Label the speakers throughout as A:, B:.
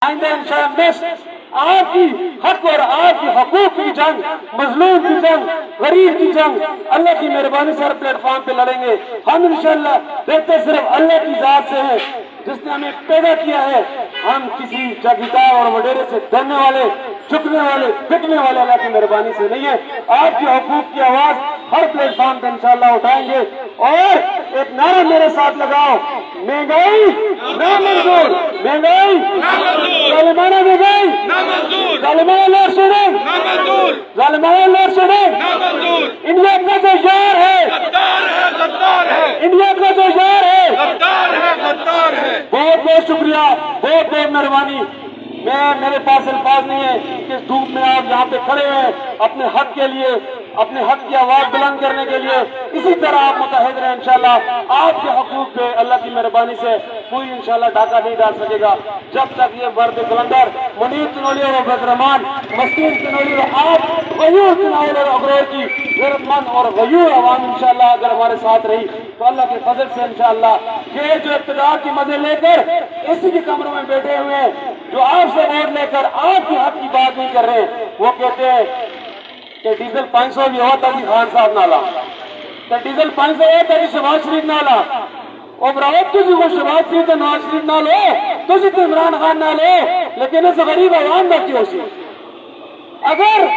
A: آئندہ انشاءاللہ آپ کی حق اور آپ کی حقوق کی جنگ، مظلوم کی جنگ، غریب کی جنگ اللہ کی مہربانی سے ہر پلیٹ فارم پہ لڑیں گے ہم انشاءاللہ۔ دیکھتے صرف اللہ کی ذات سے ہے جس نے ہمیں پیدا کیا ہے، ہم کسی جاگیردار اور وڈیرے سے ڈرنے والے، جھکنے والے، بکنے والے اللہ کی مہربانی سے نہیں ہے۔ آپ کی حقوق کی آواز ہر پلیٹ فارم پہ انشاءاللہ اٹھائیں گے، اور ایک نعرہ میرے ساتھ لگاؤ، مہنگائی نہ منظور، مہنگائی ظالمانہ مہنگائی، ظالمانہ لوڈ شیڈنگ، ظالمانہ لوڈ شیڈنگ، انڈیا کا جو یار ہے، انڈیا کا جو یار ہے، بہت بہت شکریہ، بہت بہت مہربانی۔ میرے پاس الفاظ نہیں ہے کہ اس دھوپ میں آپ یہاں پہ کھڑے ہیں اپنے حق کے لیے، اپنے حق کی آواز بلند کرنے کے لیے، اسی طرح آپ متحد رہیں انشاءاللہ۔ آپ کے حقوق پہ اللہ کی مہربانی سے کوئی انشاءاللہ ڈاکہ نہیں ڈال سکے گا جب تک یہ مرد کلندر منیر تنولی اور عبید الرحمان مسکین تنولی اور آپ غیور تنولی اور اغرور کی غیرت مند اور غیور عوام انشاءاللہ اگر ہمارے ساتھ رہی تو اللہ کے فضل سے انشاءاللہ یہ جو اقتدار کی مزے لے کر اسی کے کمروں میں بیٹھے ہوئے ہیں، جو آپ سے ووٹ لے کر آپ کی حق کی بات نہیں کر رہے، وہ کہتے ہیں کہ ڈیزل 500 بھی ہوتا جی خان صاحب نالا، کہ ڈیزل 500 ہوتا جی شہباز شریف نالا، اور براوت تجھے وہ شہباز شریف تو نواز شریف نہ لو، تجھے تو عمران خان نہ لو، لیکن اس غریب عوام نہ کیوں سی؟ اگر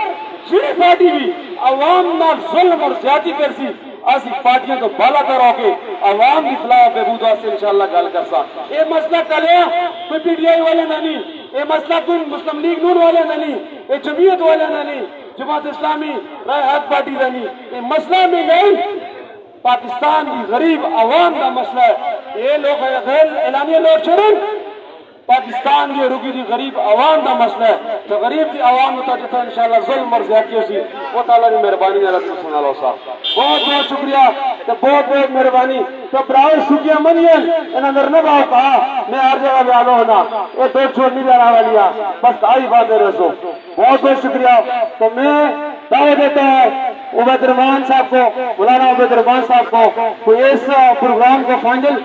A: شریف پارٹی بھی عوام نہ ظلم اور زیادتی کر سی، ایسی پارٹیوں کو بالا کرو کے عوام کی فلاح و بہبود سے انشاءاللہ گل کر سا۔ یہ مسئلہ کلیا کوئی پی ٹی آئی والے نہ نہیں، یہ مسئلہ کوئی مسلم لیگ نون والے نہ نہیں، یہ جمعیت والے نہ نہیں، جماعت اسلامی رائے حق پارٹی نہ نہیں، یہ مسئلہ میں نہیں پاکستان کی غریب عوام کا مسئلہ ہے۔ یہ لوگ غیر اعلانیہ لوڈ شیڈنگ پاکستان کی رکی دی غریب عوام کا مسئلہ ہے، تو غریب کی عوام ہوتا جتا انشاءاللہ ظلم اور زیادتی سی وہ تعالیٰ نے مہربانی نے رکھنا سنا لو صاحب بہت بہت شکریہ، تو بہت بہت مہربانی۔ تو براؤ شکریہ منین ان اندر نہ باؤ کہا میں ہر جگہ بھی آلو ہونا یہ دو چھوڑ نہیں جانا والیا بس آئی باتیں رسو، بہت بہت شکریہ۔ تو میں دعوت دیتا ہے عبید الرحمان صاحب کو، مولانا عبید الرحمان صاحب کو اس پروگرام کو فائنل